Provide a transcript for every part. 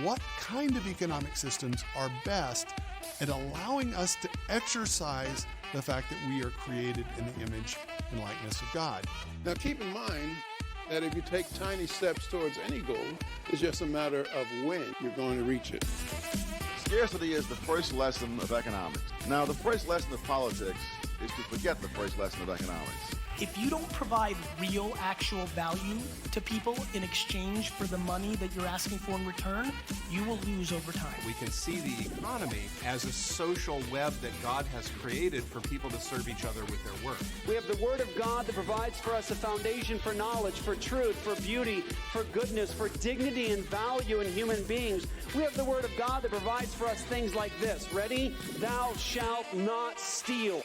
What kind of economic systems are best at allowing us to exercise the fact that we are created in the image and likeness of God? Now keep in mind that if you take tiny steps towards any goal, it's just a matter of when you're going to reach it. Scarcity is the first lesson of economics. Now, the first lesson of politics is to forget the first lesson of economics. If you don't provide real, actual value to people in exchange for the money that you're asking for in return, you will lose over time. We can see the economy as a social web that God has created for people to serve each other with their work. We have the Word of God that provides for us a foundation for knowledge, for truth, for beauty, for goodness, for dignity and value in human beings. We have the Word of God that provides for us things like this. Ready? Thou shalt not steal.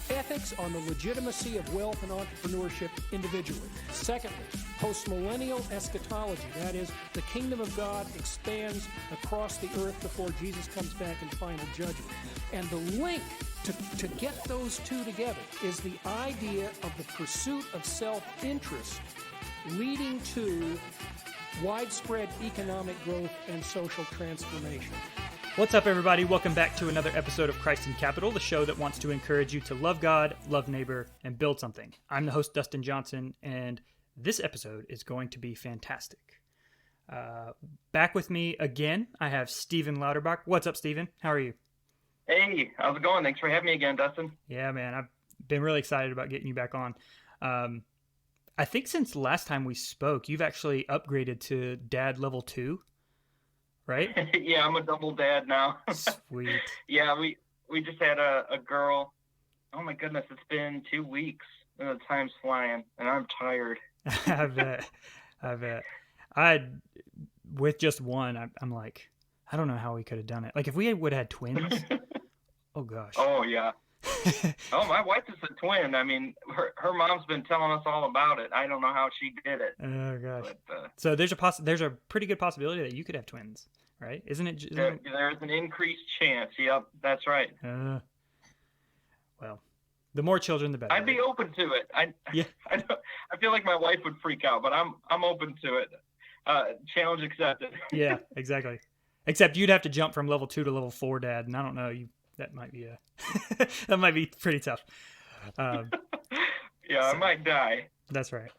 Ethics on the legitimacy of wealth and entrepreneurship individually. Secondly, postmillennial eschatology. That is, the kingdom of God expands across the earth before Jesus comes back in final judgment. And the link to get those two together is the idea of the pursuit of self-interest leading to widespread economic growth and social transformation. What's up, everybody? Welcome back to another episode of Christ in Capital, the show that wants to encourage you to love God, love neighbor, and build something. I'm the host, Dustin Johnson, and this episode is going to be fantastic. Back with me again, I have Stephen Lauterbach. What's up, Stephen? How are you? Hey, how's it going? Thanks for having me again, Dustin. Yeah, man, I've been really excited about getting you back on. I think since last time we spoke, you've actually upgraded to Dad Level 2. Right? Yeah, I'm a double dad now. Sweet. Yeah, we just had a girl. Oh my goodness, it's been 2 weeks and the time's flying and I'm tired. I bet. With just one, I'm like, I don't know how we could have done it. Like if we would have had twins. Oh gosh. Oh yeah. Oh, my wife is a twin. I mean, her mom's been telling us all about it. I don't know how she did it. Oh gosh. But, so there's a pretty good possibility that you could have twins, right? Isn't it? There's an increased chance. Yep, that's right. Well, the more children, the better. I'd be open to it. I feel like my wife would freak out, but I'm open to it. Challenge accepted. Yeah, exactly. Except you'd have to jump from level 2 to level 4, Dad, and I don't know that might be that might be pretty tough. Yeah, so, I might die. That's right.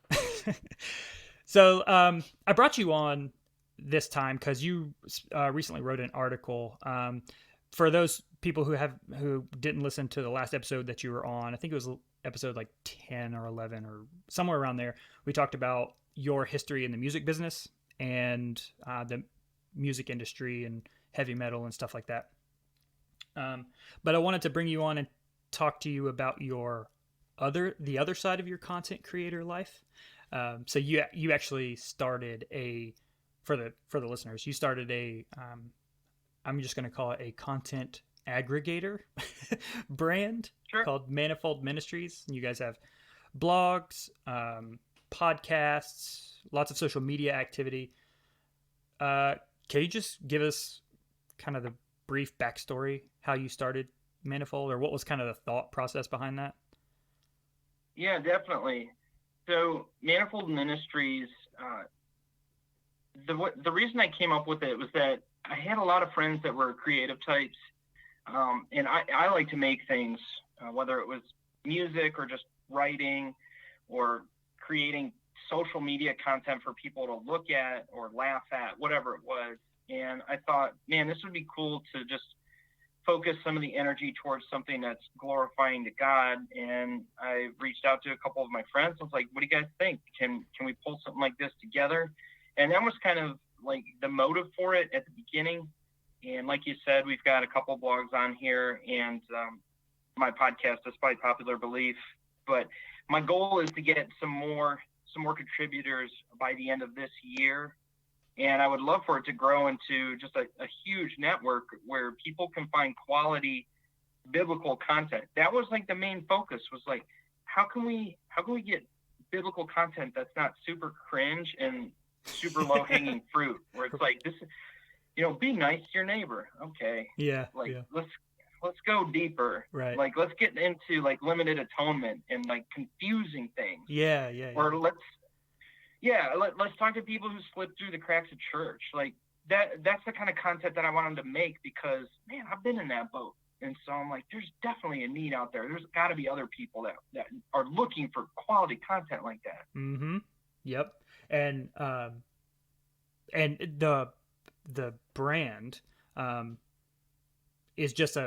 So I brought you on this time because you recently wrote an article. For those people who didn't listen to the last episode that you were on, I think it was episode like 10 or 11 or somewhere around there. We talked about your history in the music business and the music industry and heavy metal and stuff like that. But I wanted to bring you on and talk to you about the other side of your content creator life. So you actually started for the listeners, you started I'm just going to call it a content aggregator brand called Manifold Ministries. And you guys have blogs, podcasts, lots of social media activity. Can you just give us kind of the brief backstory, how you started Manifold, or what was kind of the thought process behind that? Yeah, definitely. So Manifold Ministries, the reason I came up with it was that I had a lot of friends that were creative types, and I like to make things, whether it was music or just writing or creating social media content for people to look at or laugh at, whatever it was. And I thought, man, this would be cool to just focus some of the energy towards something that's glorifying to God. And I reached out to a couple of my friends. I was like, what do you guys think? Can we pull something like this together? And that was kind of like the motive for it at the beginning. And like you said, we've got a couple blogs on here and my podcast, Despite Popular Belief. But my goal is to get some more contributors by the end of this year. And I would love for it to grow into just a huge network where people can find quality biblical content. That was like the main focus, was like, how can we get biblical content that's not super cringe and super low hanging fruit, where it's like, this, be nice to your neighbor. Okay. Yeah. Like, yeah. let's let's go deeper. Right. Like, let's get into like limited atonement and like confusing things. Yeah. Or let's talk to people who slip through the cracks of church. Like that's the kind of content that I wanted to make, because man, I've been in that boat. And so I'm like, there's definitely a need out there. There's got to be other people that are looking for quality content like that. Mm-hmm. Yep. And the brand is just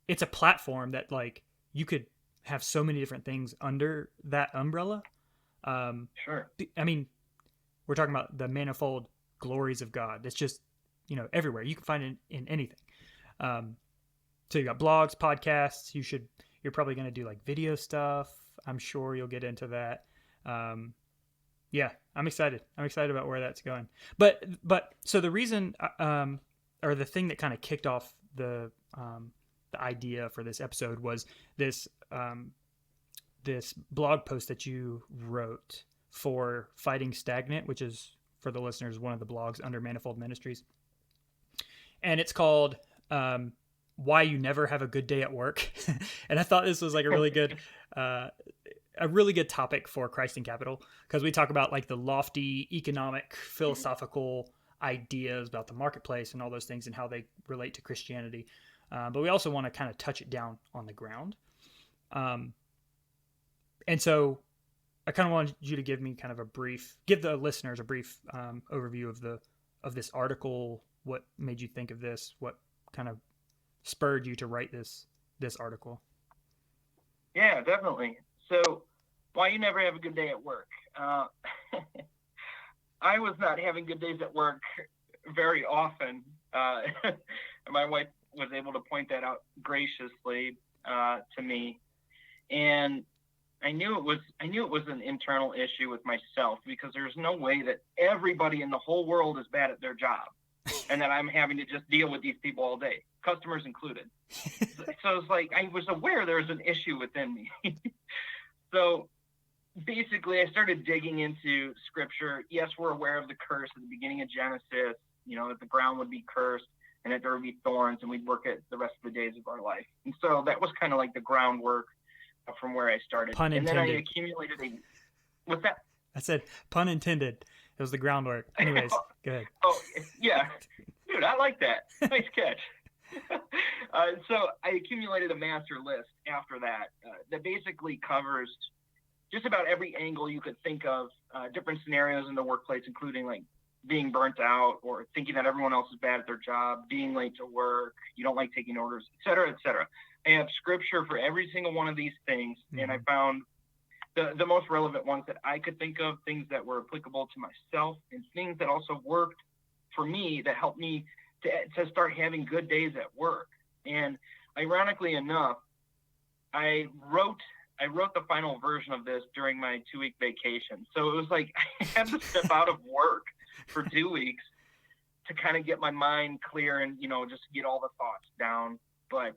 it's a platform that like you could have so many different things under that umbrella. Sure. I mean, we're talking about the manifold glories of God. It's just, everywhere. You can find it in anything. So you got blogs, podcasts. You're probably going to do like video stuff. I'm sure you'll get into that. Yeah, I'm excited. I'm excited about where that's going. But so the reason, or the thing that kind of kicked off the idea for this episode was this blog post that you wrote for Fighting Stagnant, which is, for the listeners, one of the blogs under Manifold Ministries. And it's called Why You Never Have a Good Day at Work. And I thought this was like a really good topic for Christ in Capital, because we talk about like the lofty economic, philosophical ideas about the marketplace and all those things and how they relate to Christianity. But we also want to kind of touch it down on the ground. And so I kind of wanted you to give the listeners a brief overview of this article. What made you think of this? What kind of spurred you to write this article? Yeah, definitely. So, why you never have a good day at work? I was not having good days at work very often. My wife was able to point that out graciously to me, and I knew it was an internal issue with myself, because there's no way that everybody in the whole world is bad at their job, and that I'm having to just deal with these people all day, customers included. So it's like I was aware there was an issue within me. So basically, I started digging into scripture. Yes, we're aware of the curse at the beginning of Genesis, that the ground would be cursed and that there would be thorns, and we'd work it the rest of the days of our life. And so that was kind of like the groundwork from where I started. Pun intended. And then I accumulated what's that? I said pun intended. It was the groundwork. Anyways, go ahead. Oh, yeah. Dude, I like that. Nice catch. So I accumulated a master list after that that basically covers just about every angle you could think of, different scenarios in the workplace, including like being burnt out or thinking that everyone else is bad at their job, being late to work, you don't like taking orders, et cetera, et cetera. I have scripture for every single one of these things, and I found the most relevant ones that I could think of, things that were applicable to myself and things that also worked for me, that helped me to start having good days at work. And ironically enough, I wrote the final version of this during my 2-week vacation. So it was like I had to step out of work for 2 weeks to kind of get my mind clear and, just get all the thoughts down. But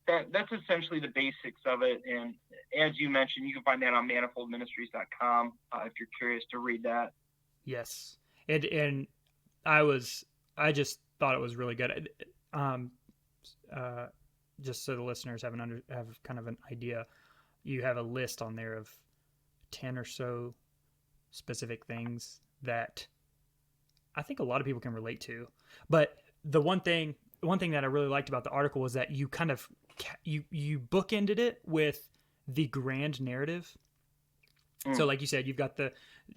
that's essentially the basics of it. And as you mentioned, you can find that on manifoldministries.com if you're curious to read that. Yes. And I just thought it was really good. Just so the listeners have kind of an idea, you have a list on there of 10 or so specific things that I think a lot of people can relate to. But the one thing that I really liked about the article was that you kind of you bookended it with the grand narrative. So like you said, you've got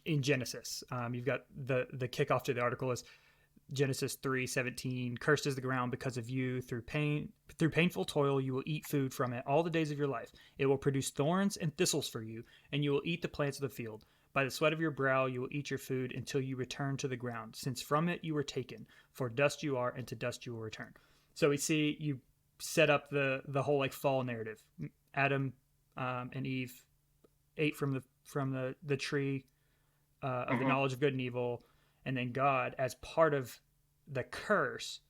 in Genesis, you've got the kickoff to the article is Genesis 3:17, cursed is the ground because of you. Through painful toil you will eat food from it all the days of your life. It will produce thorns and thistles for you, and you will eat the plants of the field. By the sweat of your brow you will eat your food until you return to the ground, since from it you were taken. For dust you are, and to dust you will return. So we see you set up the whole like fall narrative. Adam and Eve ate from the tree of the knowledge of good and evil. And then God, as part of the curse,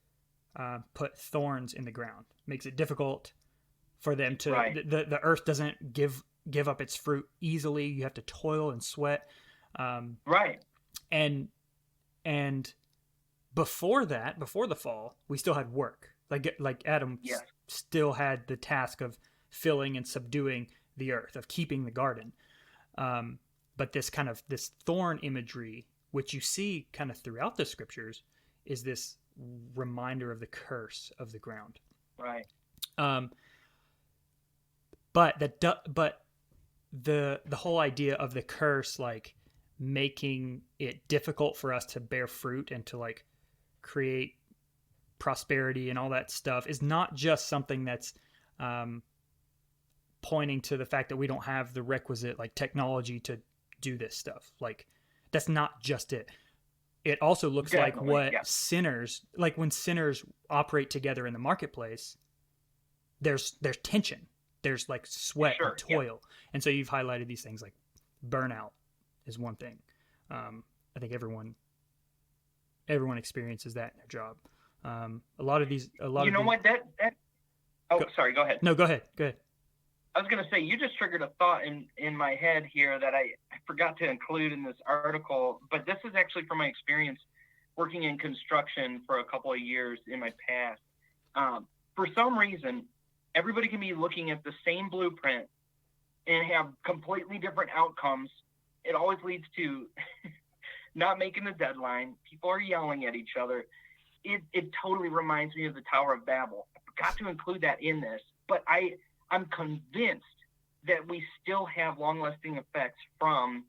put thorns in the ground. Makes it difficult for them to. Right. The earth doesn't give up its fruit easily. You have to toil and sweat. Right. And before that, before the fall, we still had work. Like Adam still had the task of filling and subduing the earth, of keeping the garden. But this thorn imagery, which you see kind of throughout the scriptures, is this reminder of the curse of the ground. Right. But the whole idea of the curse, like making it difficult for us to bear fruit and to like create prosperity and all that stuff, is not just something that's pointing to the fact that we don't have the requisite like technology to do this stuff. Like that's not just it. It also looks like what sinners, like when sinners operate together in the marketplace, there's tension. There's like sweat and toil. And so you've highlighted these things like burnout is one thing. I think everyone experiences that in their job. Sorry, go ahead. No, go ahead. I was going to say, you just triggered a thought in my head here that I forgot to include in this article, but this is actually from my experience working in construction for a couple of years in my past. For some reason, everybody can be looking at the same blueprint and have completely different outcomes. It always leads to not making the deadline. People are yelling at each other. It totally reminds me of the Tower of Babel. I forgot to include that in this, but I'm convinced that we still have long-lasting effects from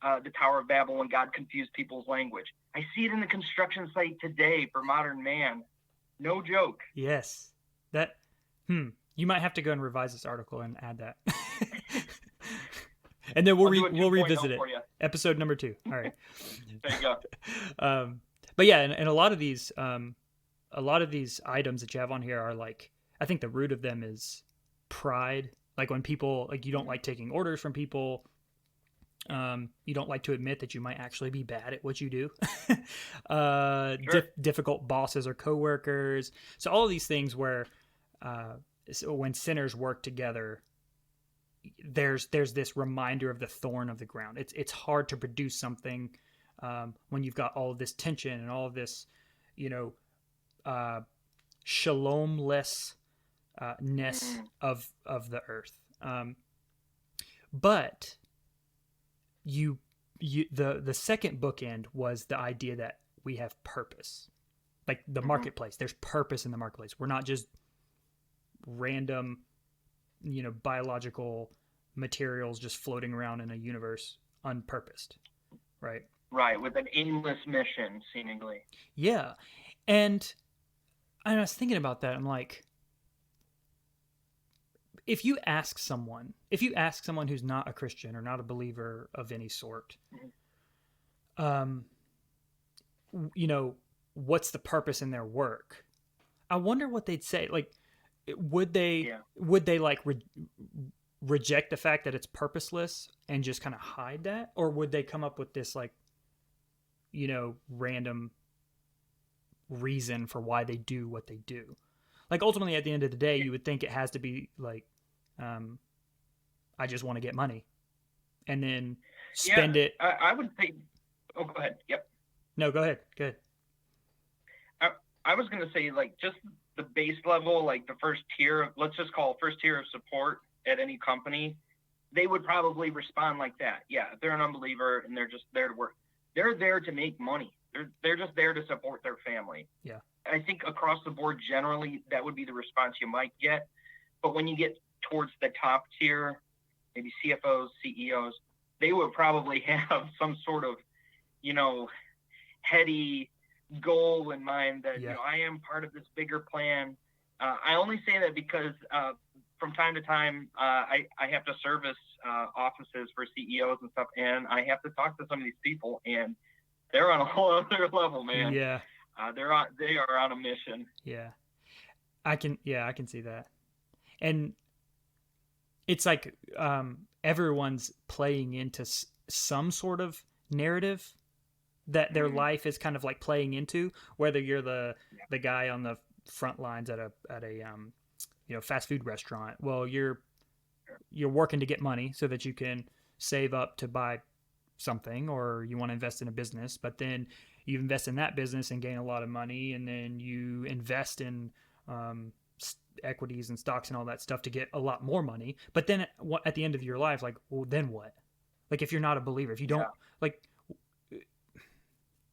the Tower of Babel when God confused people's language. I see it in the construction site today for modern man. No joke. Yes. You might have to go and revise this article and add that. And then we'll revisit it. Episode number 2. All right. There you go. But yeah, and a lot of these items that you have on here are like, I think the root of them is pride. Like when people, like, you don't like taking orders from people. You don't like to admit that you might actually be bad at what you do. Difficult bosses or coworkers. So all of these things where so when sinners work together, there's this reminder of the thorn of the ground. It's hard to produce something when you've got all of this tension and all of this, shalom-lessness of the earth. But the second bookend was the idea that we have purpose, like the marketplace. There's purpose in the marketplace. We're not just random, biological materials just floating around in a universe unpurposed, right? Right, with an aimless mission, seemingly. Yeah, and I was thinking about that. I'm like, if you ask someone who's not a Christian or not a believer of any sort, what's the purpose in their work? I wonder what they'd say. Like, would they like reject the fact that it's purposeless and just kind of hide that, or would they come up with this like, random reason for why they do what they do? Like ultimately, at the end of the day, you would think it has to be like, I just want to get money, and then spend it. I would say. Oh, go ahead. Yep. No, go ahead. Good. I was going to say, like, just the base level, like the first tier, let's just call it first tier of support at any company, they would probably respond like that. Yeah, if they're an unbeliever and they're just there to work, they're there to make money. They're just there to support their family. Yeah. I think across the board, generally, that would be the response you might get. But when you get towards the top tier, maybe CFOs, CEOs, they would probably have some sort of, heady goal in mind that, I am part of this bigger plan. I only say that because from time to time, I have to service offices for CEOs and stuff, and I have to talk to some of these people, and they're on a whole other level, man. Yeah. They are on a mission. Yeah. I can see that. And it's like everyone's playing into some sort of narrative that their life is kind of like playing into, whether you're the guy on the front lines at a fast food restaurant. Well, you're working to get money so that you can save up to buy something, or you want to invest in a business, but then you invest in that business and gain a lot of money, and then you invest in equities and stocks and all that stuff to get a lot more money. But then at the end of your life, like, well, then what? Like, if you're not a believer, if you don't like,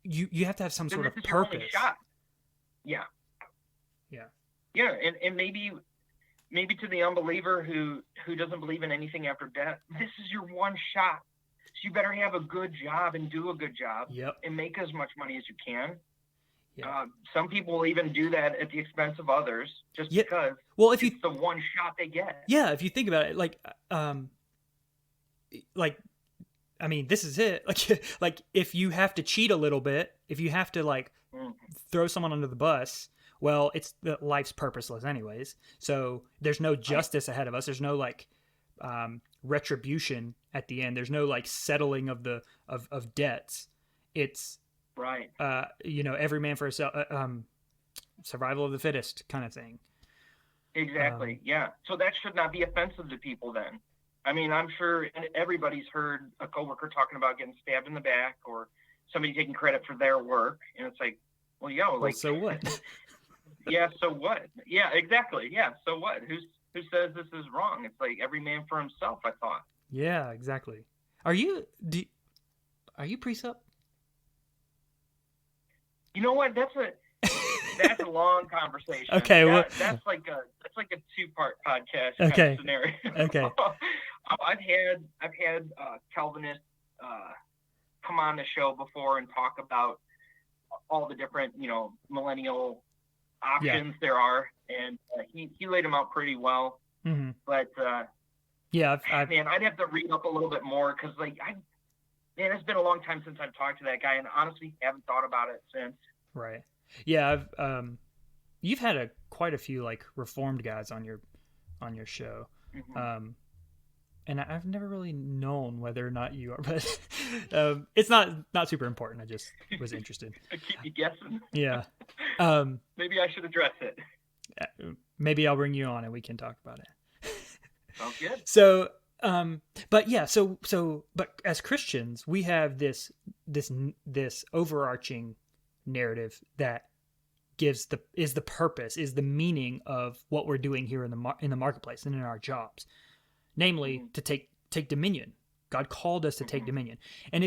you have to have some sort of purpose. Your only shot. Yeah. Yeah. Yeah. And maybe to the unbeliever who doesn't believe in anything after death, this is your one shot. So you better have a good job and do a good job. Yep. And make as much money as you can. Yeah. Some people will even do that at the expense of others just because it's the one shot they get. Yeah, if you think about it, like I mean, this is it. Like if you have to cheat a little bit, if you have to like throw someone under the bus, well, life's purposeless anyways. So there's no justice ahead of us. There's no like retribution at the end. There's no like settling of the of debts. It's right. Every man for himself, survival of the fittest kind of thing. Exactly. Yeah. So that should not be offensive to people then. I mean, I'm sure everybody's heard a coworker talking about getting stabbed in the back or somebody taking credit for their work. And it's like, well, so what? Yeah. So what? Yeah, exactly. Yeah. So what? Who says this is wrong? It's like every man for himself, I thought. Yeah, exactly. Are you precept? You know what? That's a long conversation. Okay, that's like a 2-part podcast okay. kind of scenario. Okay. I've had Calvinists come on the show before and talk about all the different millennial options there are, and he laid them out pretty well. Mm-hmm. But man, I'd have to read up a little bit more because it's been a long time since I've talked to that guy, and honestly haven't thought about it since. Right. Yeah. You've had quite a few like Reformed guys on your show. Mm-hmm. And I've never really known whether or not you are, but it's not super important. I just was interested. I keep you guessing. Yeah. Maybe I should address it. Maybe I'll bring you on and we can talk about it. Sounds good. So, but as Christians, we have this overarching narrative that is the purpose, is the meaning of what we're doing here in the marketplace and in our jobs, namely to take dominion. God called us to take dominion. And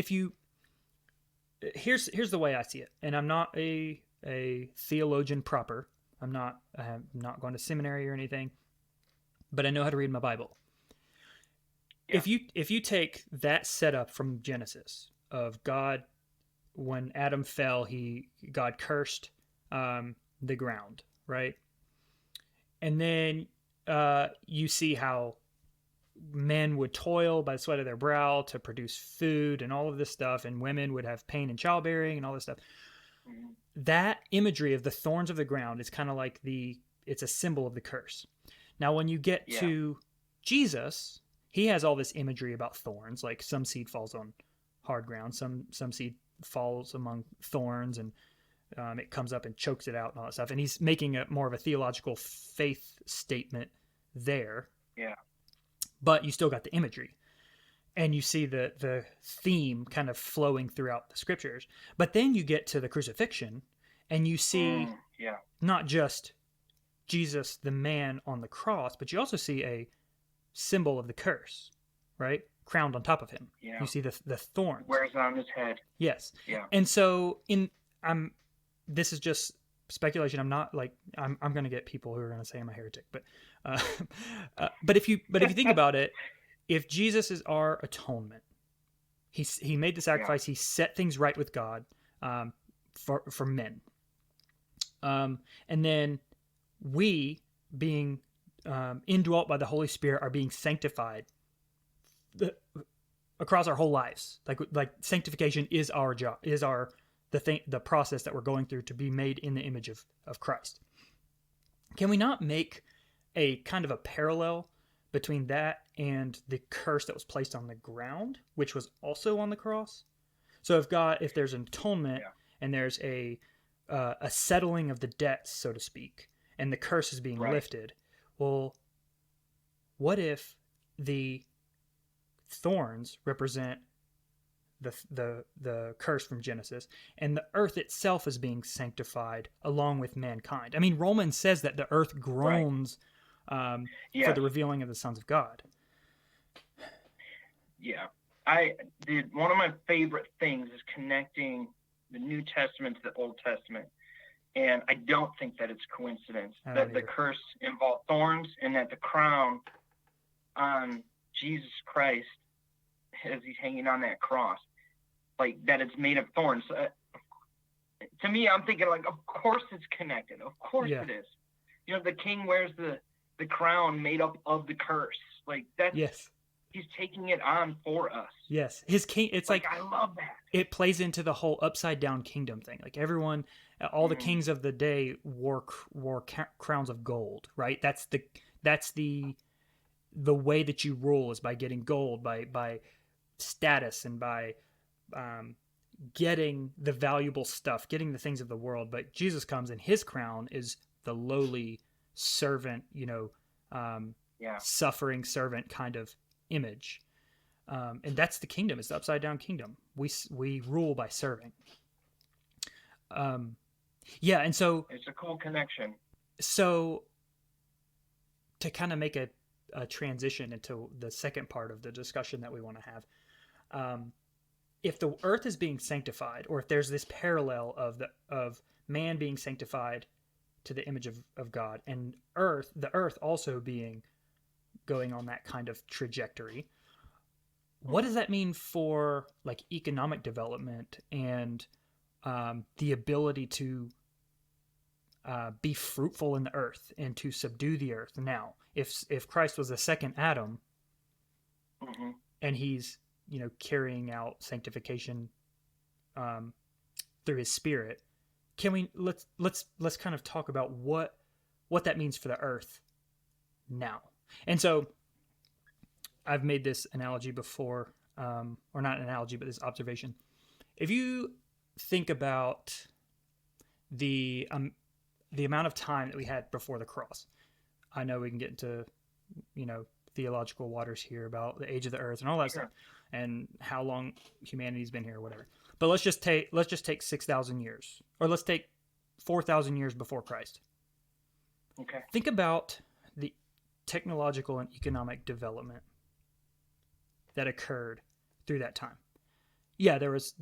here's the way I see it. And I'm not a theologian proper. I'm not going to seminary or anything, but I know how to read my Bible. Yeah. If you take that setup from Genesis of God, when Adam fell, God cursed the ground, right? And then you see how men would toil by the sweat of their brow to produce food and all of this stuff, and women would have pain in childbearing and all this stuff. That imagery of the thorns of the ground is kind of like it's a symbol of the curse. Now, when you get to Jesus, he has all this imagery about thorns, like some seed falls on hard ground, some seed falls among thorns, and it comes up and chokes it out and all that stuff. And he's making more of a theological faith statement there. Yeah. But you still got the imagery. And you see the theme kind of flowing throughout the scriptures. But then you get to the crucifixion, and you see not just Jesus, the man on the cross, but you also see a symbol of the curse, right? Crowned on top of him. Yeah. You see the thorns. Wears it on his head. Yes. Yeah. And so this is just speculation. I'm not like I'm going to get people who are going to say I'm a heretic, but if you think about it, if Jesus is our atonement, he made the sacrifice. He set things right with God for men, and then we, being indwelt by the Holy Spirit, are being sanctified across our whole lives. Like sanctification is our job, is the process that we're going through to be made in the image of Christ. Can we not make a kind of a parallel between that and the curse that was placed on the ground, which was also on the cross? So if there's an atonement and there's a settling of the debts, so to speak, and the curse is being lifted, well, what if the thorns represent the curse from Genesis, and the earth itself is being sanctified along with mankind. I mean, Romans says that the earth groans for the revealing of the sons of God. Yeah. One of my favorite things is connecting the New Testament to the Old Testament. And I don't think that it's coincidence that the curse involved thorns, and that the crown on Jesus Christ as he's hanging on that cross, like that it's made of thorns. To me, I'm thinking like, of course it's connected. Of course it is. You know, the king wears the crown made up of the curse. Like that's, he's taking it on for us. Yes. His king, it's like I love that. It plays into the whole upside down kingdom thing. Like everyone, all the kings of the day wore crowns of gold, right? That's the way that you rule is by getting gold, by status, and by getting the valuable stuff, getting the things of the world. But Jesus comes, and his crown is the lowly servant, suffering servant kind of image. And that's the kingdom. It's the upside down kingdom. We rule by serving. And so it's a cool connection. So to kind of make a transition into the second part of the discussion that we want to have, if the earth is being sanctified, or if there's this parallel of man being sanctified to the image of God, and the earth also going on that kind of trajectory, what does that mean for like economic development and the ability to be fruitful in the earth and to subdue the earth? Now, if Christ was the second Adam, and he's carrying out sanctification through his Spirit, let's kind of talk about what that means for the earth now. And so I've made this analogy before, or not an analogy, but this observation. If you think about the amount of time that we had before the cross, I know we can get into, theological waters here about the age of the earth and all that stuff, and how long humanity's been here or whatever. But let's just take 6,000 years, or let's take 4,000 years before Christ. Okay. Think about the technological and economic development that occurred through that time. Yeah, there was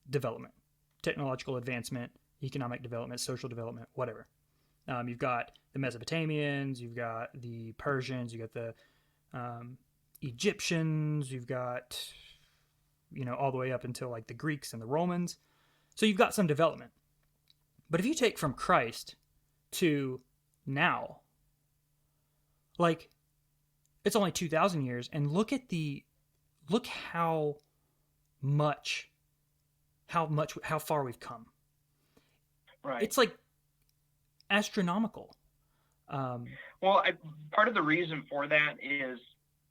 development, technological advancement, economic development, social development, whatever. You've got the Mesopotamians, you've got the Persians, you've got the Egyptians, you've got, all the way up until like the Greeks and the Romans. So you've got some development. But if you take from Christ to now, like, it's only 2,000 years, and look how far we've come. Right. It's like astronomical. Part of the reason for that is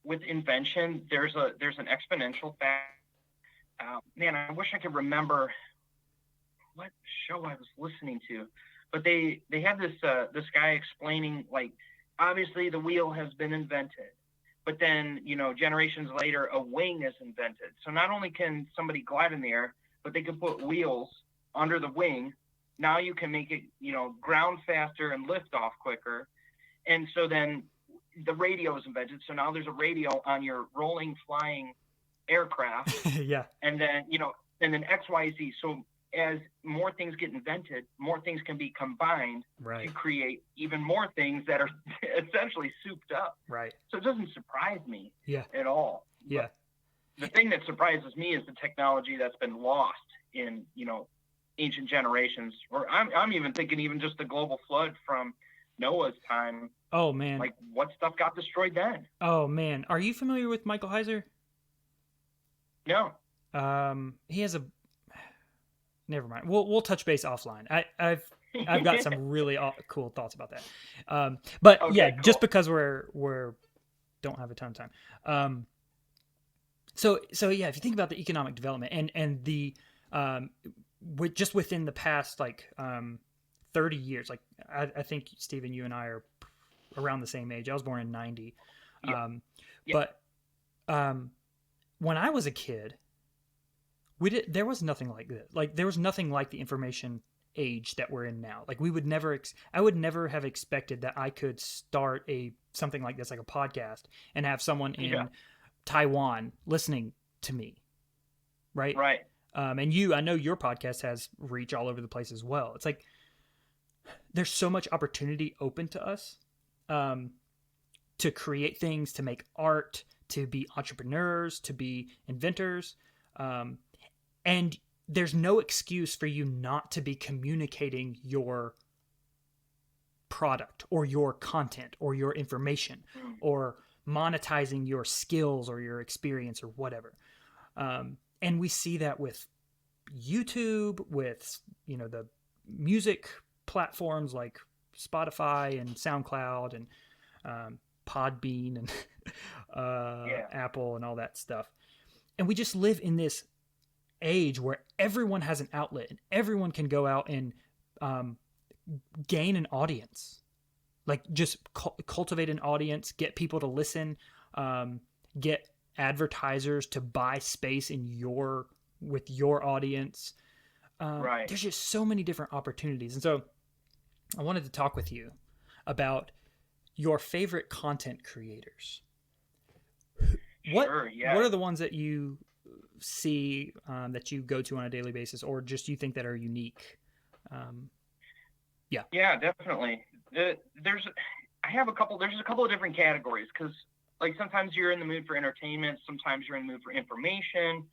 with invention, there's an exponential fact. Man, I wish I could remember what show I was listening to, but they had this guy explaining, like, obviously the wheel has been invented, but then generations later a wing is invented. So not only can somebody glide in the air, but they can put wheels under the wing. Now you can make it ground faster and lift off quicker. And so then the radio is invented. So now there's a radio on your rolling flying aircraft. Yeah. And then and then XYZ. So as more things get invented, more things can be combined to create even more things that are essentially souped up. Right. So it doesn't surprise me at all. Yeah. But the thing that surprises me is the technology that's been lost in, ancient generations. Or I'm even thinking even just the global flood from Noah's time. Oh, man. Like, what stuff got destroyed then? Oh, man. Are you familiar with Michael Heiser? No. He has a... Never mind. We'll touch base offline. I've got some really cool thoughts about that. But okay, cool. Just because we're don't have a ton of time. So yeah, if you think about the economic development and the just within the past 30 years, like I think Stephen, you and I are around the same age. I was born in 90. But when I was a kid, There was nothing like that. Like, there was nothing like the information age that we're in now. Like, we would never, I would never have expected that I could start something like this, like a podcast, and have someone in Taiwan listening to me. Right. Right. And I know your podcast has reach all over the place as well. It's like, there's so much opportunity open to us, to create things, to make art, to be entrepreneurs, to be inventors. And there's no excuse for you not to be communicating your product or your content or your information or monetizing your skills or your experience or whatever. And we see that with YouTube, with, the music platforms like Spotify and SoundCloud and Podbean and Apple and all that stuff. And we just live in this age where everyone has an outlet and everyone can go out and gain an audience, like just cultivate an audience, get people to listen, get advertisers to buy space with your audience. Right. There's just so many different opportunities. And so I wanted to talk with you about your favorite content creators. What are the ones that you see that you go to on a daily basis, or just you think that are unique? Yeah, definitely. There's a couple of different categories, because like sometimes you're in the mood for entertainment, sometimes you're in the mood for information,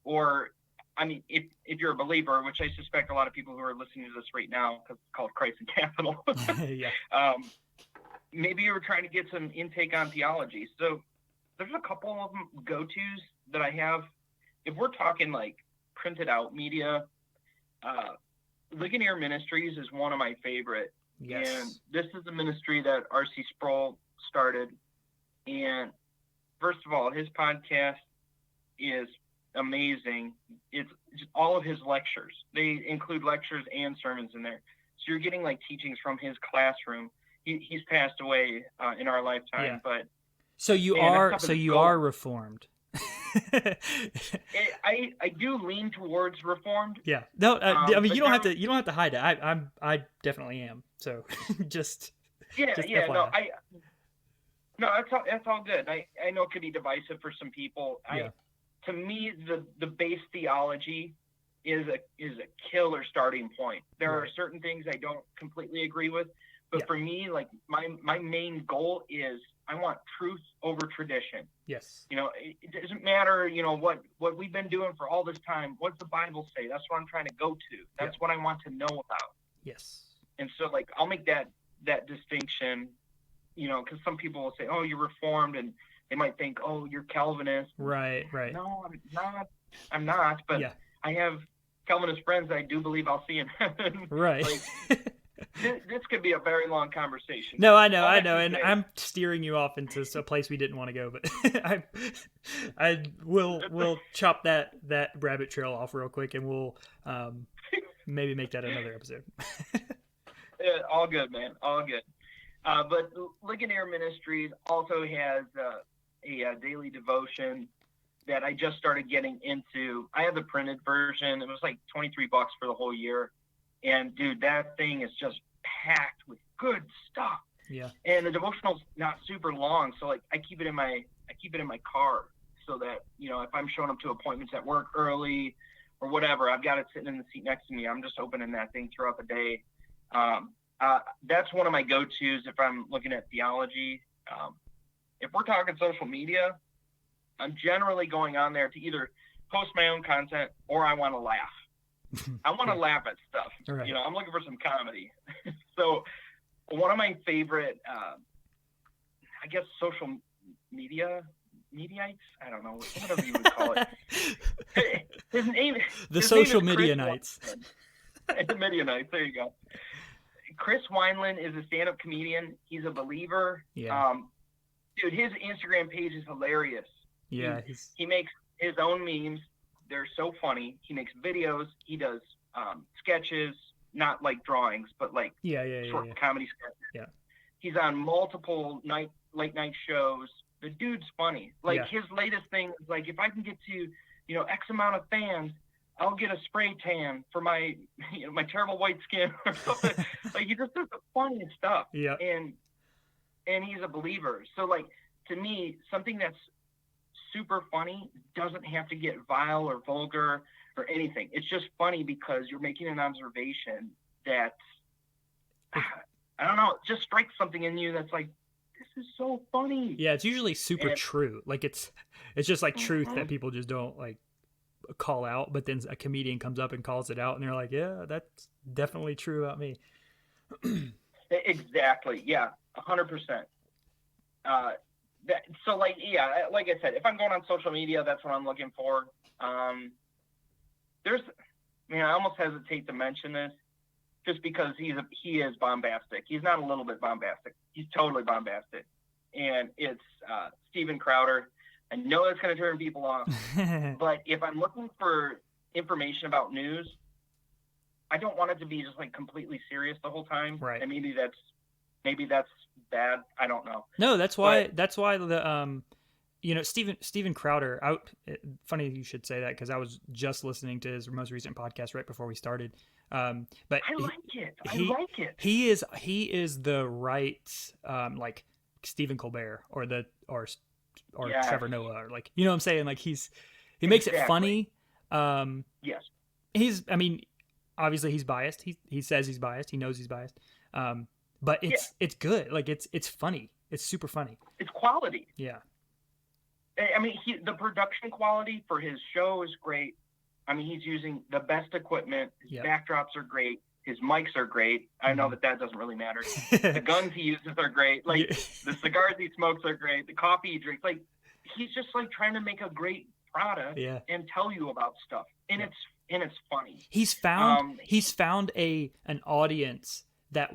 or I mean, if you're a believer, which I suspect a lot of people who are listening to this right now, because it's called Christ and Capital, maybe you were trying to get some intake on theology. So there's a couple of them go-tos that I have. If we're talking like printed out media, Ligonier Ministries is one of my favorite. Yes. And this is a ministry that R.C. Sproul started. And first of all, his podcast is amazing. It's just all of his lectures. They include lectures and sermons in there. So you're getting like teachings from his classroom. He's passed away in our lifetime, but so you are Reformed. I do lean towards Reformed. Yeah. No, I mean, you don't have to hide it. I definitely am. So just FYI. No, that's all good. I know it could be divisive for some people. To me, the base theology is a killer starting point. There are certain things I don't completely agree with, but for me, like my main goal is I want truth over tradition. Yes. It doesn't matter, what we've been doing for all this time. What's the Bible say? That's what I'm trying to go to. That's what I want to know about. Yes. And so like, I'll make that distinction, because some people will say, oh, you're Reformed, and they might think, oh, you're Calvinist. Right. No, I'm not, but I have Calvinist friends I do believe I'll see in heaven. Right. This could be a very long conversation. No, I know, and I'm steering you off into a place we didn't want to go, but I will chop that rabbit trail off real quick, and we'll maybe make that another episode. Yeah, all good, man, all good. But Ligonier Ministries also has a daily devotion that I just started getting into. I have the printed version. It was like $23 for the whole year. And dude, that thing is just packed with good stuff. Yeah. And the devotional's not super long, so like I keep it in my car, so that if I'm showing up to appointments at work early or whatever, I've got it sitting in the seat next to me. I'm just opening that thing throughout the day. That's one of my go-tos if I'm looking at theology. If we're talking social media, I'm generally going on there to either post my own content or I want to laugh. I want to laugh at stuff. Right. I'm looking for some comedy. So one of my favorite, I guess, social mediaites, I don't know, whatever you would call it. His name social media nights. The media nights, there you go. Chris Wineland is a stand-up comedian. He's a believer. Yeah. Dude, his Instagram page is hilarious. Yeah. He makes his own memes. They're so funny. He makes videos. He does sketches, not like drawings, but like short comedy sketches. Yeah. He's on multiple late night shows. The dude's funny. Like his latest thing is like, if I can get to X amount of fans, I'll get a spray tan for my, my terrible white skin or something. Like, he just does the funniest stuff. Yeah. And he's a believer. So, like, to me, something that's super funny doesn't have to get vile or vulgar or anything. It's just funny because you're making an observation that, I don't know, it just strikes something in you that's like, this is so funny. Yeah, it's usually super true. Like, it's just like truth that people just don't like call out, but then a comedian comes up and calls it out, and they're like, yeah, that's definitely true about me. Exactly. Yeah, 100%. So, like, yeah, like I said, if I'm going on social media, that's what I'm looking for. I almost hesitate to mention this just because he is bombastic. He's not a little bit bombastic. He's totally bombastic. And it's Steven Crowder. I know that's going to turn people off, but if I'm looking for information about news, I don't want it to be just like completely serious the whole time. Right. And maybe that's bad. I don't know. No, that's why the Steven Crowder. Funny you should say that, because I was just listening to his most recent podcast right before we started. But I like it. He is the right like Stephen Colbert or yes. Trevor Noah, or like, you know what I'm saying? Like, he makes it funny. Yes. Obviously he's biased. He says he's biased. He knows he's biased. But it's good. Like, it's funny. It's super funny. It's quality. Yeah. The production quality for his show is great. He's using the best equipment. His backdrops are great. His mics are great. I know that doesn't really matter. The guns he uses are great. Like, the cigars he smokes are great. The coffee he drinks. Like, he's just like trying to make a great product and tell you about stuff. And it's funny. He's found an audience that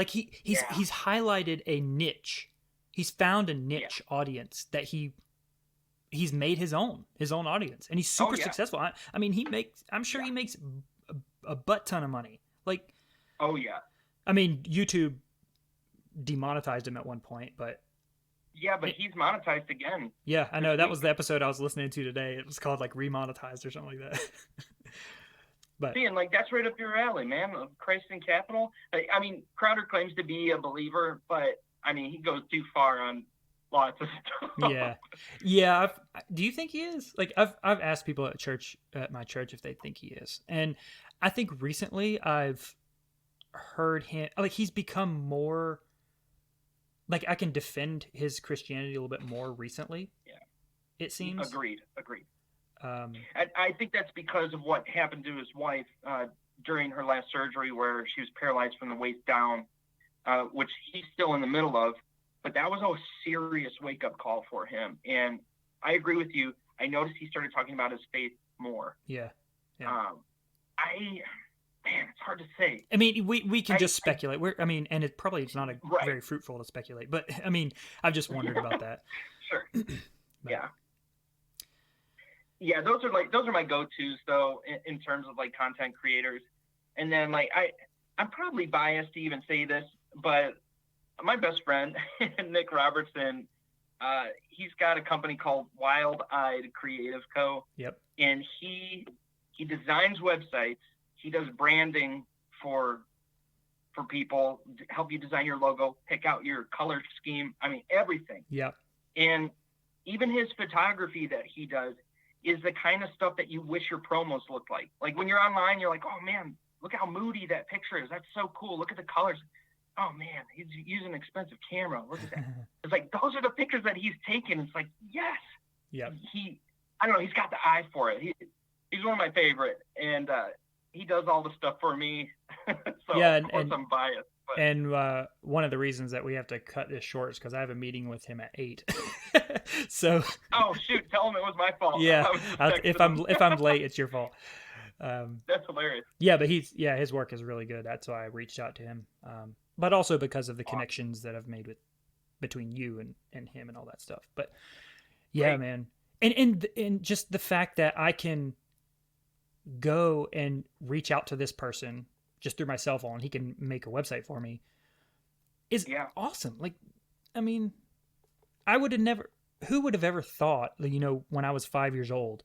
he's highlighted a niche. He's found a niche audience that he's made his own audience, and he's super successful. I'm sure he makes a butt ton of money. Like, YouTube demonetized him at one point, but but he's monetized again. Yeah, I know. That was the episode I was listening to today. It was called like Remonetized or something like that. But that's right up your alley, man. Christ in Capital. Crowder claims to be a believer, but he goes too far on lots of stuff. Yeah. Do you think he is? Like, I've asked people at my church if they think he is, and I think recently I've heard him, like, he's become more like, I can defend his Christianity a little bit more recently. Yeah, it seems. Agreed. I think that's because of what happened to his wife during her last surgery, where she was paralyzed from the waist down, which he's still in the middle of. But that was a serious wake-up call for him. And I agree with you. I noticed he started talking about his faith more. Yeah. It's hard to say. We can just speculate. And it probably is not very fruitful to speculate. But, I've just wondered about that. Sure. Yeah, those are my go-tos, though, in terms of, like, content creators. And then, like, I'm probably biased to even say this, but my best friend, Nick Robertson, he's got a company called Wild Eyed Creative Co. Yep. And he designs websites. He does branding for people, help you design your logo, pick out your color scheme. Everything. Yep. And even his photography that he does is the kind of stuff that you wish your promos looked like. Like, when you're online, you're like, oh man, look how moody that picture is. That's so cool. Look at the colors. Oh man, he's using an expensive camera. Look at that. It's like, those are the pictures that he's taken. It's like, yes. Yeah. I don't know. He's got the eye for it. He's one of my favorite, and he does all the stuff for me. So of course I'm biased. But. And one of the reasons that we have to cut this short is because I have a meeting with him at 8. So. Oh shoot! Tell him it was my fault. Yeah. If I'm late, it's your fault. That's hilarious. Yeah, but his work is really good. That's why I reached out to him. But also because of the connections that I've made between you and him and all that stuff. But yeah, right. Man. And just the fact that I can go and reach out to this person just through my cell phone, he can make a website for me, is awesome. Like, who would have ever thought, when I was 5 years old,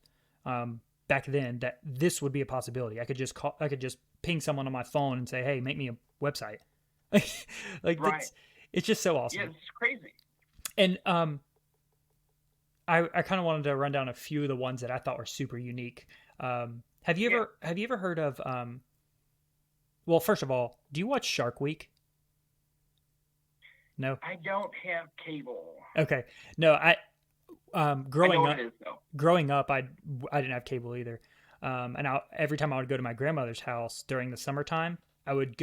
back then that this would be a possibility. I could just ping someone on my phone and say, "Hey, make me a website." Like Right. it's just so awesome. Yeah, it's crazy. And I kind of wanted to run down a few of the ones that I thought were super unique. Have you ever heard of well, first of all, do you watch Shark Week? No. I don't have cable. Okay. No, I growing I know up what it is, though. growing up I didn't have cable either. And every time I would go to my grandmother's house during the summertime, I would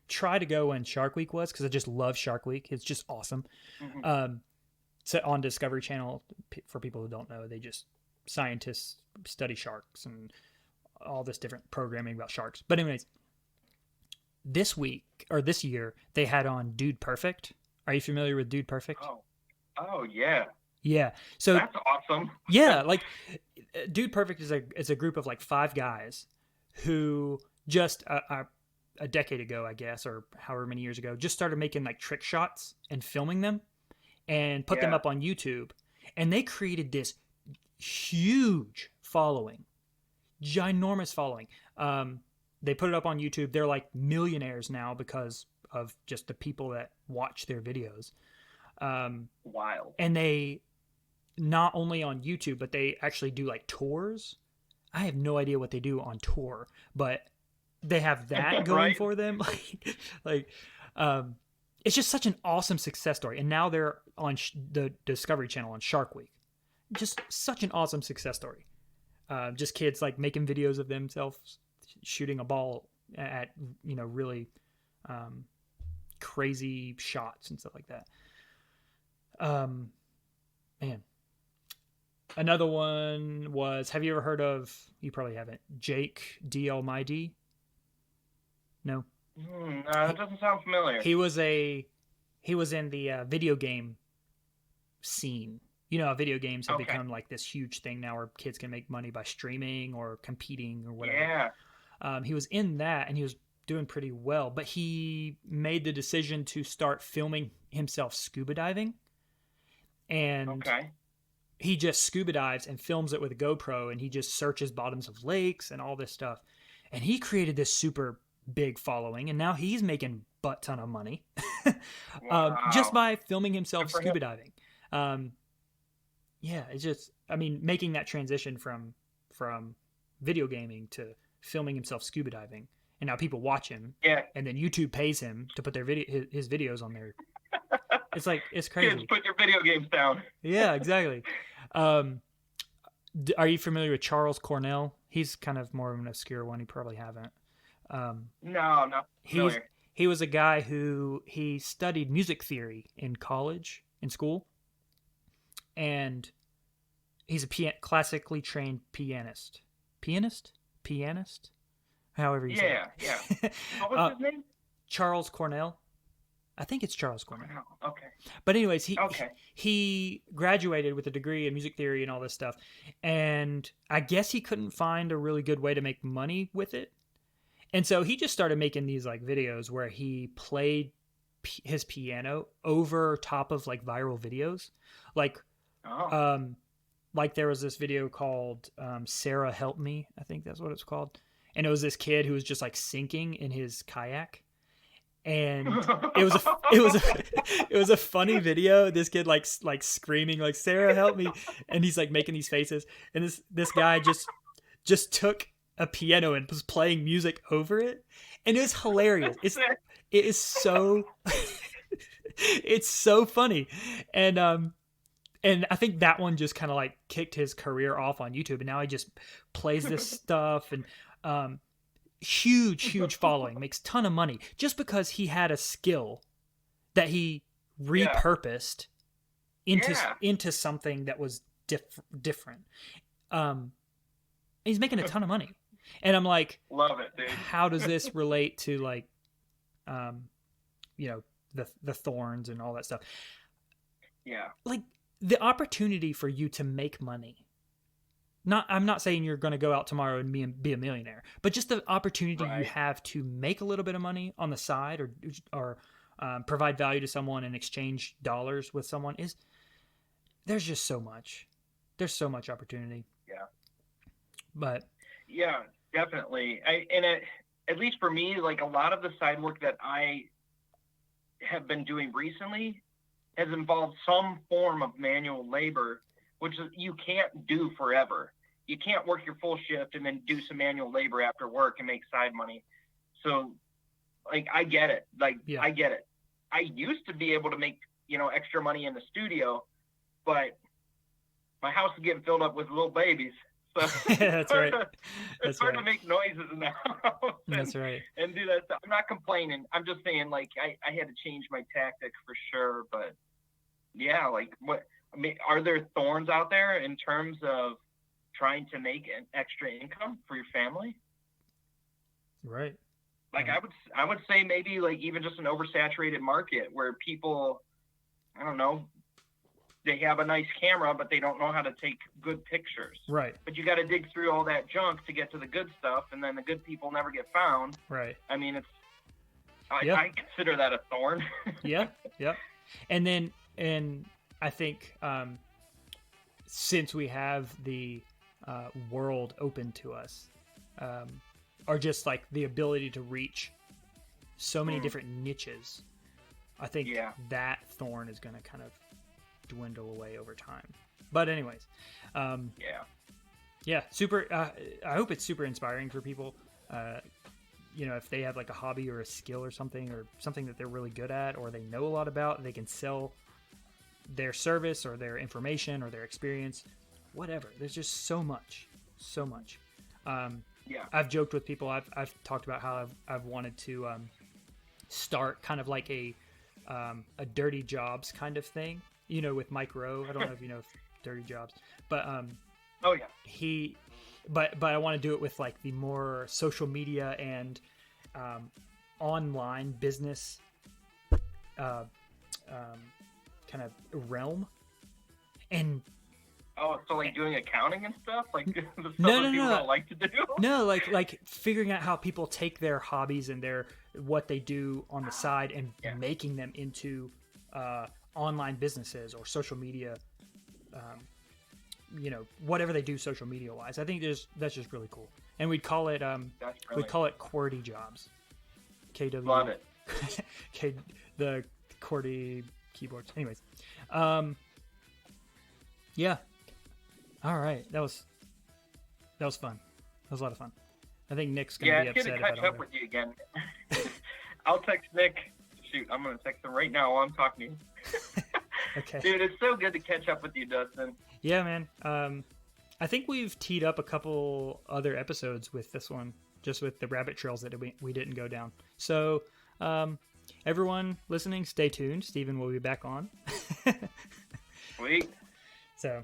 try to go when Shark Week was, because I just love Shark Week. It's just awesome. Mm-hmm. So on Discovery Channel, for people who don't know, scientists study sharks and all this different programming about sharks. But anyways, this year they had on Dude Perfect. Are you familiar with Dude Perfect? Oh yeah. Yeah. So that's awesome. Yeah, like Dude Perfect is a group of like 5 guys who just a decade ago, I guess, or however many years ago, just started making like trick shots and filming them and put them up on YouTube. And they created this huge following, ginormous following. They put it up on YouTube. They're like millionaires now because of just the people that watch their videos. Wild. And they not only on YouTube, but they actually do like tours. I have no idea what they do on tour, but they have that going Right. for them. It's just such an awesome success story. And now they're on the Discovery Channel on Shark Week. Just such an awesome success story. Just kids like making videos of themselves shooting a ball at, really crazy shots and stuff like that. Man. Another one was, have you ever heard of, you probably haven't, Jake DLMID? No? No, that doesn't sound familiar. He was in the video game scene. You know how video games have become like this huge thing now where kids can make money by streaming or competing or whatever. Yeah. He was in that and he was doing pretty well, but he made the decision to start filming himself scuba diving. And he just scuba dives and films it with a GoPro, and he just searches bottoms of lakes and all this stuff. And he created this super big following, and now he's making butt ton of money just by filming himself scuba diving. Yeah, it's just, making that transition from video gaming to filming himself scuba diving, and now people watch him. Yeah. And then YouTube pays him to put his videos on there. It's like, it's crazy. Kids, put your video games down. Yeah, exactly. Are you familiar with Charles Cornell? He's kind of more of an obscure one. You probably haven't. No, not familiar. He was a guy who he studied music theory in school, and he's a classically trained pianist. However you say it. Yeah. What was his name? Charles Cornell. I think it's Charles Cornell. Okay. But anyways, he graduated with a degree in music theory and all this stuff. And I guess he couldn't find a really good way to make money with it. And so he just started making these like videos where he played his piano over top of like viral videos. Like there was this video called Sarah Help Me. I think that's what it's called. And it was this kid who was just like sinking in his kayak. And it was a funny video. This kid like screaming like, Sarah help me, and he's like making these faces, and this guy just took a piano and was playing music over it, and it was hilarious. It is so it's so funny. And I think that one just kind of like kicked his career off on YouTube, and now he just plays this stuff, and huge following, makes a ton of money just because he had a skill that he repurposed into something that was different. He's making a ton of money, and I'm like, love it, dude. How does this relate to like the thorns and all that stuff? Yeah, like the opportunity for you to make money. I'm not saying you're going to go out tomorrow and be a millionaire, but just the opportunity you have to make a little bit of money on the side or provide value to someone and exchange dollars with someone there's just so much. There's so much opportunity. Yeah. But yeah, definitely. At least for me, like a lot of the side work that I have been doing recently has involved some form of manual labor, which you can't do forever. You can't work your full shift and then do some manual labor after work and make side money. So, like, I get it. I get it. I used to be able to make, extra money in the studio, but my house is getting filled up with little babies. So that's right. It's hard to make noises in the house. That's right. And do that stuff. I'm not complaining. I'm just saying, like, I had to change my tactics for sure. But yeah, like, are there thorns out there in terms of trying to make an extra income for your family? Right. Like, I would say maybe like even just an oversaturated market where people, I don't know, they have a nice camera, but they don't know how to take good pictures. Right. But you got to dig through all that junk to get to the good stuff, and then the good people never get found. Right. I mean, I consider that a thorn. Yeah. And I think since we have the world open to us, or just like the ability to reach so many different niches, I think that thorn is going to kind of dwindle away over time. But anyways, super. I hope it's super inspiring for people. If they have like a hobby or a skill or something that they're really good at, or they know a lot about, they can sell their service or their information or their experience, whatever. There's just so much. I've joked with people. I've talked about how I've wanted to start kind of like a dirty jobs kind of thing. With Mike Rowe. I don't know if you know Dirty Jobs, but oh yeah, but I want to do it with like the more social media and online business kind of realm. And so like doing accounting and stuff, like the stuff no, that people don't like to do. No, like figuring out how people take their hobbies and what they do on the side and making them into online businesses or social media, whatever they do social media wise. I think that's just really cool. And we'd call it QWERTY jobs. KW. Love it. The QWERTY keyboards. Anyways, yeah. All right, that was fun. That was a lot of fun. I think Nick's gonna be upset. Yeah, it's good to catch up with you again. I'll text Nick. Shoot, I'm gonna text him right now while I'm talking to you. Okay. Dude, it's so good to catch up with you, Dustin. Yeah, man. I think we've teed up a couple other episodes with this one, just with the rabbit trails that we didn't go down. So, everyone listening, stay tuned. Stephen will be back on. Sweet. So,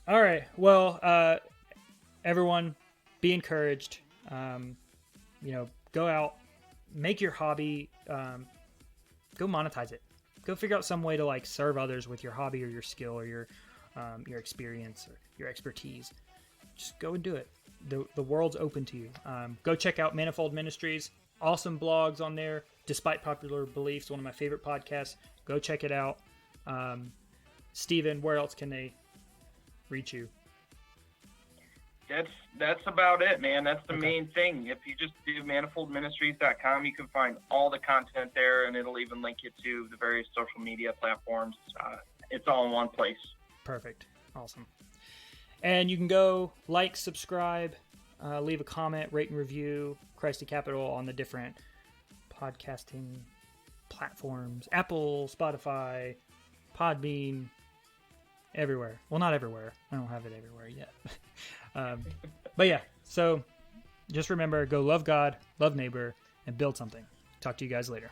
all right. Well, everyone, be encouraged. Go out, make your hobby. Go monetize it. Go figure out some way to like serve others with your hobby or your skill or your experience or your expertise. Just go and do it. The world's open to you. Go check out Manifold Ministries. Awesome blogs on there. Despite Popular Beliefs, one of my favorite podcasts. Go check it out. Stephen, where else can they reach you? That's about it, man. That's the main thing. If you just do manifoldministries.com, you can find all the content there, and it'll even link you to the various social media platforms. It's all in one place. Perfect. Awesome. And you can go like, subscribe, leave a comment, rate and review Christy Capital on the different podcasting platforms. Apple, Spotify, Podbean, everywhere. Well, not everywhere. I don't have it everywhere yet. But yeah, so just remember, go love God, love neighbor, and build something. Talk to you guys later.